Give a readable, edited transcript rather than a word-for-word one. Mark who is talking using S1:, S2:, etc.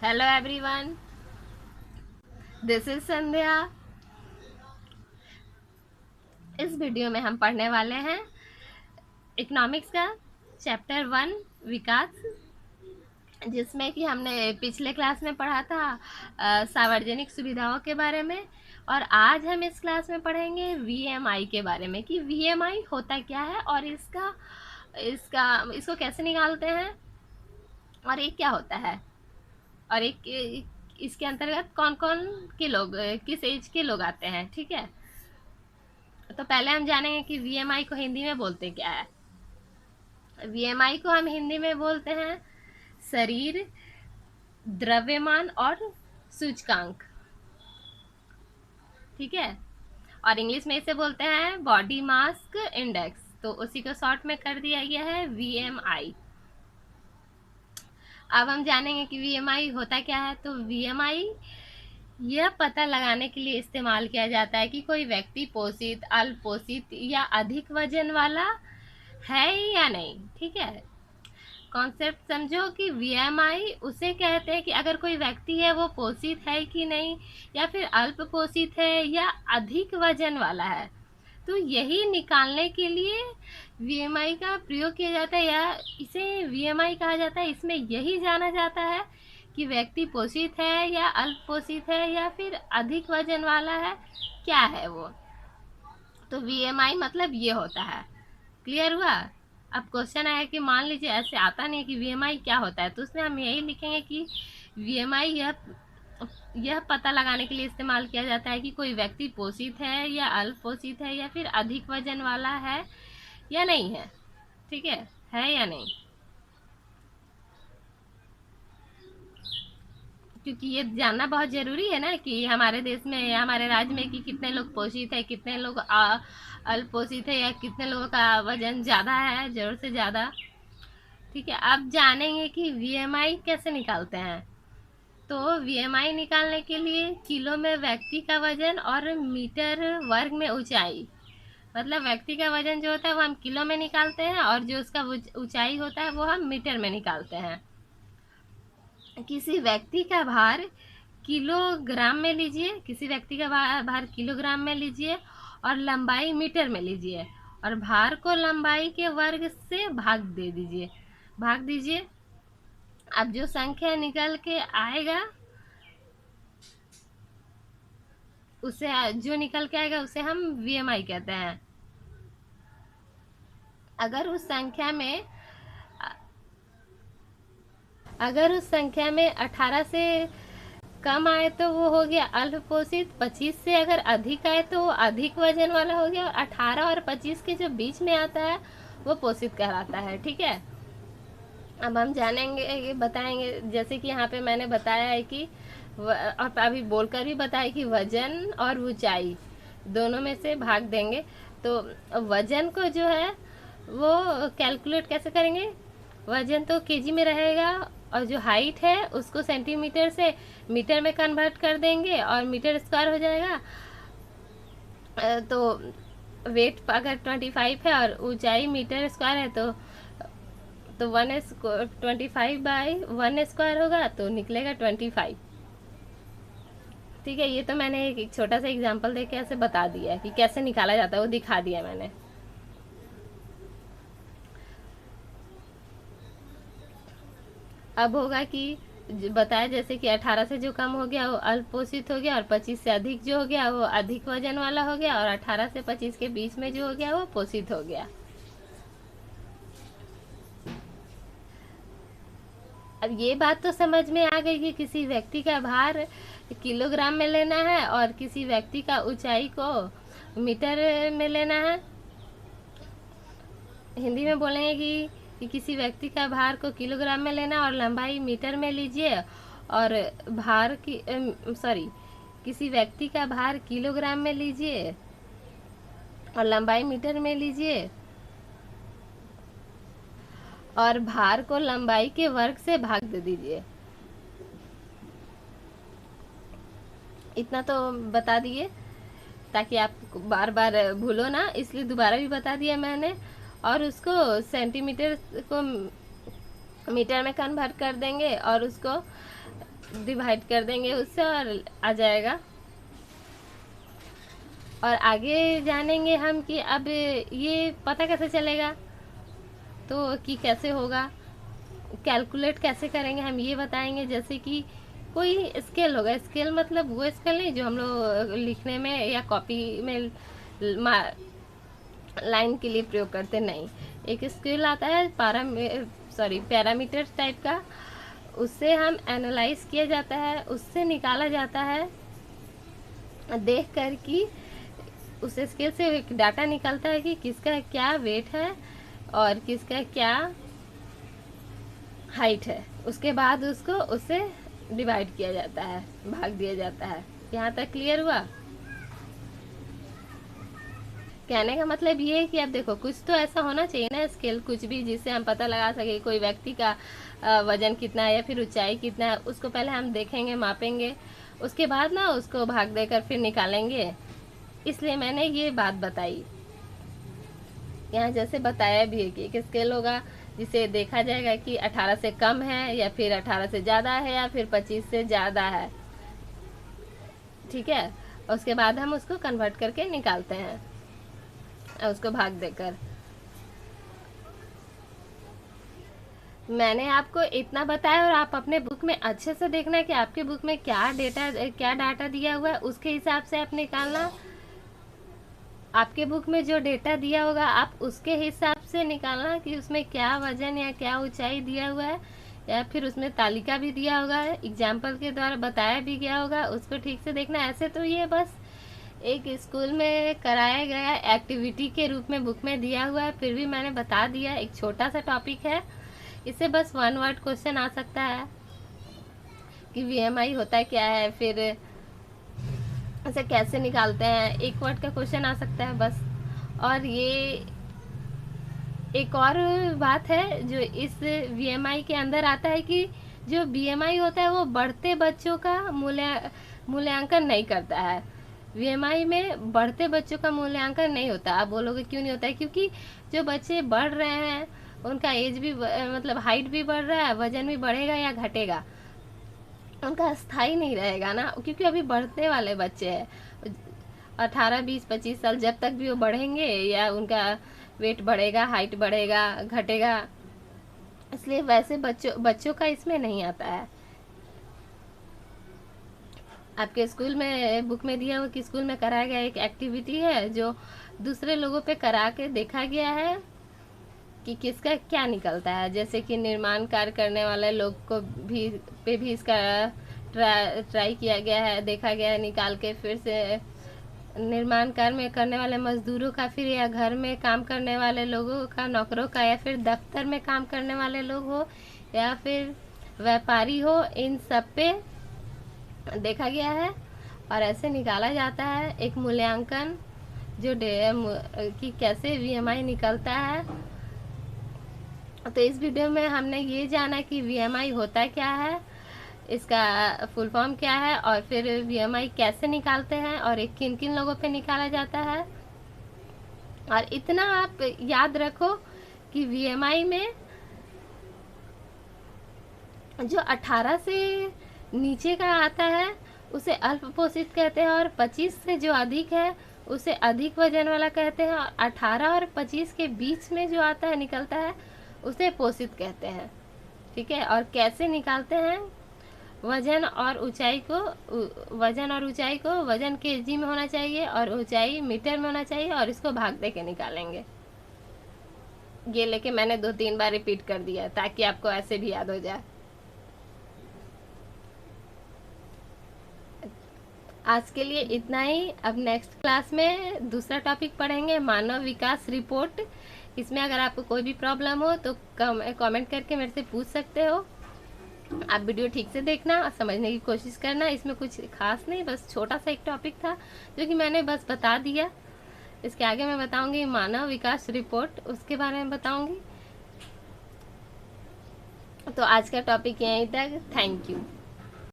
S1: Hello everyone, this is संध्या। इस video में हम पढ़ने वाले हैं इकोनॉमिक्स का चैप्टर 1 विकास, जिसमें कि हमने पिछले क्लास में पढ़ा था सार्वजनिक सुविधाओं के बारे में। और आज हम इस क्लास में पढ़ेंगे वीएमआई के बारे में कि वीएमआई होता क्या है और इसका इसका इसको कैसे निकालते हैं और ये क्या होता है और एक इसके अंतर्गत कौन कौन के लोग, किस एज के लोग आते हैं। ठीक है, तो पहले हम जानेंगे कि वीएमआई को हिंदी में बोलते क्या है। वीएमआई को हम हिंदी में बोलते हैं शरीर, द्रव्यमान और सूचकांक। ठीक है, और इंग्लिश में इसे बोलते हैं बॉडी मास इंडेक्स, तो उसी को शॉर्ट में कर दिया गया है वीएमआई। अब हम जानेंगे कि वीएमआई होता क्या है। तो वीएमआई यह पता लगाने के लिए इस्तेमाल किया जाता है कि कोई व्यक्ति पोषित, अल्प पोषित या अधिक वजन वाला है या नहीं। ठीक है, कॉन्सेप्ट समझो कि वीएमआई उसे कहते हैं कि अगर कोई व्यक्ति है वो पोषित है कि नहीं, या फिर अल्प पोषित है या अधिक वजन वाला है। तो यही निकालने के लिए वीएमआई का प्रयोग किया जाता है, या इसे वीएमआई कहा जाता है। इसमें यही जाना जाता है कि व्यक्ति पोषित है या अल्प पोषित है या फिर अधिक वजन वाला है, क्या है वो। तो वीएमआई मतलब ये होता है। क्लियर हुआ। अब क्वेश्चन आया कि मान लीजिए ऐसे आता नहीं कि वीएमआई क्या होता है, तो उसमें हम यही लिखेंगे कि वीएमआई यह पता लगाने के लिए इस्तेमाल किया जाता है कि कोई व्यक्ति पोषित है या अल्प पोषित है या फिर अधिक वजन वाला है या नहीं है। ठीक है या नहीं, क्योंकि ये जानना बहुत ज़रूरी है ना कि हमारे देश में या हमारे राज्य में कि कितने लोग पोषित है, कितने लोग अल्प पोषित है, या कितने लोगों का वजन ज़्यादा है, ज़रूरत से ज़्यादा। ठीक है, अब जानेंगे कि वीएमआई कैसे निकालते हैं। तो वीएमआई निकालने के लिए किलो में व्यक्ति का वजन और मीटर वर्ग में ऊंचाई, मतलब व्यक्ति का वजन जो होता है वो हम किलो में निकालते हैं और जो उसका ऊंचाई होता है वो हम मीटर में निकालते हैं। किसी व्यक्ति का भार किलोग्राम में लीजिए, किसी व्यक्ति का भार किलोग्राम में लीजिए और लंबाई मीटर में लीजिए, और भार को लंबाई के वर्ग से भाग दीजिए। अब जो संख्या निकल के आएगा उसे हम वीएमआई कहते हैं। अगर उस संख्या में 18 से कम आए तो वो हो गया अल्प पोषित, 25 से अगर अधिक आए तो वो अधिक वजन वाला हो गया, और 18 और 25 के जो बीच में आता है वो पोषित कहलाता है। ठीक है, अब हम जानेंगे, बताएंगे, जैसे कि यहाँ पे मैंने बताया है कि और अभी बोलकर भी बताया कि वजन और ऊंचाई दोनों में से भाग देंगे। तो वजन को जो है वो कैलकुलेट कैसे करेंगे। वजन तो केजी में रहेगा और जो हाइट है उसको सेंटीमीटर से मीटर में कन्वर्ट कर देंगे और मीटर स्क्वायर हो जाएगा। तो वेट अगर 25 है और ऊंचाई मीटर स्क्वायर है तो 1/25 होगा तो निकलेगा 25। ठीक है, ये तो मैंने एक छोटा सा एग्जांपल देके ऐसे बता दिया कि कैसे निकाला जाता है, वो दिखा दिया मैंने। अब होगा कि बताया जैसे कि 18 से जो कम हो गया वो अल्प पोषित हो गया, और 25 से अधिक जो हो गया वो अधिक वजन वाला हो गया, और 18 से 25 के बीच में जो हो गया वो पोषित हो गया। अब ये बात तो समझ में आ गई कि किसी व्यक्ति का भार किलोग्राम में लेना है और किसी व्यक्ति का ऊंचाई को मीटर में लेना है। हिंदी में बोलेंगे कि किसी व्यक्ति का भार को किलोग्राम में लेना और लंबाई मीटर में लीजिए, और किसी व्यक्ति का भार किलोग्राम में लीजिए और लंबाई मीटर में लीजिए, और भार को लंबाई के वर्ग से भाग दे दीजिए। इतना तो बता दिए ताकि आप बार बार भूलो ना, इसलिए दोबारा भी बता दिया मैंने। और उसको सेंटीमीटर को मीटर में कन्वर्ट कर देंगे और उसको डिवाइड कर देंगे उससे और आ जाएगा। और आगे जानेंगे हम कि अब ये पता कैसे चलेगा, तो कि कैसे होगा, कैलकुलेट कैसे करेंगे हम ये बताएंगे। जैसे कि कोई स्केल होगा, स्केल मतलब वो स्केल नहीं जो हम लोग लिखने में या कॉपी में लाइन के लिए प्रयोग करते, नहीं। एक स्केल आता है पैरामीटर टाइप का, उससे हम एनालाइज किया जाता है, उससे निकाला जाता है देख कर कि उस स्केल से एक डाटा निकलता है कि किसका क्या वेट है और किसका क्या हाइट है। उसके बाद उसको उससे डिवाइड किया जाता है, भाग दिया जाता है। यहाँ तक क्लियर हुआ? कहने का मतलब ये है कि अब देखो कुछ तो ऐसा होना चाहिए ना स्केल, कुछ भी जिससे हम पता लगा सके कोई व्यक्ति का वजन कितना है या फिर ऊंचाई कितना है। उसको पहले हम देखेंगे, मापेंगे, उसके बाद ना उसको भाग देकर फिर निकालेंगे। इसलिए मैंने ये बात बताई। यहाँ जैसे बताया भी है कि एक स्केल होगा जिसे देखा जाएगा कि 18 से कम है या फिर 18 से ज़्यादा है या फिर 25 से ज़्यादा है, ठीक है। उसके बाद हम उसको कन्वर्ट करके निकालते हैं, उसको भाग देकर। मैंने आपको इतना बताया और आप अपने बुक में अच्छे से देखना कि आपके बुक में क्या डाटा दिया हुआ है, उसके हिसाब से आप निकालना। आपके बुक में जो डेटा दिया होगा आप उसके हिसाब से निकालना कि उसमें क्या वजन या क्या ऊंचाई दिया हुआ है, या फिर उसमें तालिका भी दिया होगा, एग्जाम्पल के द्वारा बताया भी गया होगा, उसको ठीक से देखना। ऐसे तो ये बस एक स्कूल में कराया गया एक्टिविटी के रूप में बुक में दिया हुआ है, फिर भी मैंने बता दिया। एक छोटा सा टॉपिक है, इससे बस 1 वर्ड क्वेश्चन आ सकता है कि वीएमआई होता क्या है, फिर इसे कैसे निकालते हैं, 1 वर्ड का क्वेश्चन आ सकता है बस। और ये एक और बात है जो इस वीएमआई के अंदर आता है कि जो बीएमआई होता है वो बढ़ते बच्चों का मूल्यांकन नहीं करता है। वीएमआई में बढ़ते बच्चों का मूल्यांकन नहीं होता। आप बोलोगे क्यों नहीं होता है? क्योंकि जो बच्चे बढ़ रहे हैं उनका एज भी मतलब हाइट भी बढ़ रहा है, वजन भी बढ़ेगा या घटेगा, उनका स्थायी नहीं रहेगा ना, क्योंकि अभी बढ़ने वाले बच्चे हैं। 18, 20, 25 साल जब तक भी वो बढ़ेंगे या उनका वेट बढ़ेगा, हाइट बढ़ेगा, घटेगा, इसलिए वैसे बच्चों का इसमें नहीं आता है। आपके स्कूल में बुक में दिया हुआ कि स्कूल में कराया गया एक एक्टिविटी है जो दूसरे लोगों पे करा के देखा गया है कि किसका क्या निकलता है। जैसे कि निर्माण कार्य करने वाले लोग को भी इसका ट्राई किया गया है, देखा गया है निकाल के। फिर से निर्माण कार्य में करने वाले मजदूरों का, फिर या घर में काम करने वाले लोगों का, नौकरों का, या फिर दफ्तर में काम करने वाले लोग हो या फिर व्यापारी हो, इन सब पे देखा गया है और ऐसे निकाला जाता है एक मूल्यांकन जो कि कैसे वीएमआई निकलता है। तो इस वीडियो में हमने ये जाना कि वीएमआई होता क्या है, इसका फुल फॉर्म क्या है, और फिर वीएमआई कैसे निकालते हैं और एक किन किन लोगों पे निकाला जाता है। और इतना आप याद रखो कि वीएमआई में जो 18 से नीचे का आता है उसे अल्प पोषित कहते हैं, और 25 से जो अधिक है उसे अधिक वजन वाला कहते हैं, और 18 और 25 के बीच में जो आता है निकलता है उसे पोषित कहते हैं, ठीक है। और कैसे निकालते हैं? वजन और ऊंचाई को वजन केजी में होना चाहिए और ऊंचाई मीटर में होना चाहिए, और इसको भाग दे के निकालेंगे। ये लेके मैंने 2-3 बार रिपीट कर दिया ताकि आपको ऐसे भी याद हो जाए। आज के लिए इतना ही। अब नेक्स्ट क्लास में दूसरा टॉपिक पढ़ेंगे, मानव विकास रिपोर्ट। इसमें अगर आपको कोई भी प्रॉब्लम हो तो कमेंट करके मेरे से पूछ सकते हो। आप वीडियो ठीक से देखना और समझने की कोशिश करना। इसमें कुछ खास नहीं, बस छोटा सा एक टॉपिक था जो कि मैंने बस बता दिया। इसके आगे मैं बताऊंगी मानव विकास रिपोर्ट, उसके बारे में बताऊंगी। तो आज का टॉपिक यहीं तक। Thank you.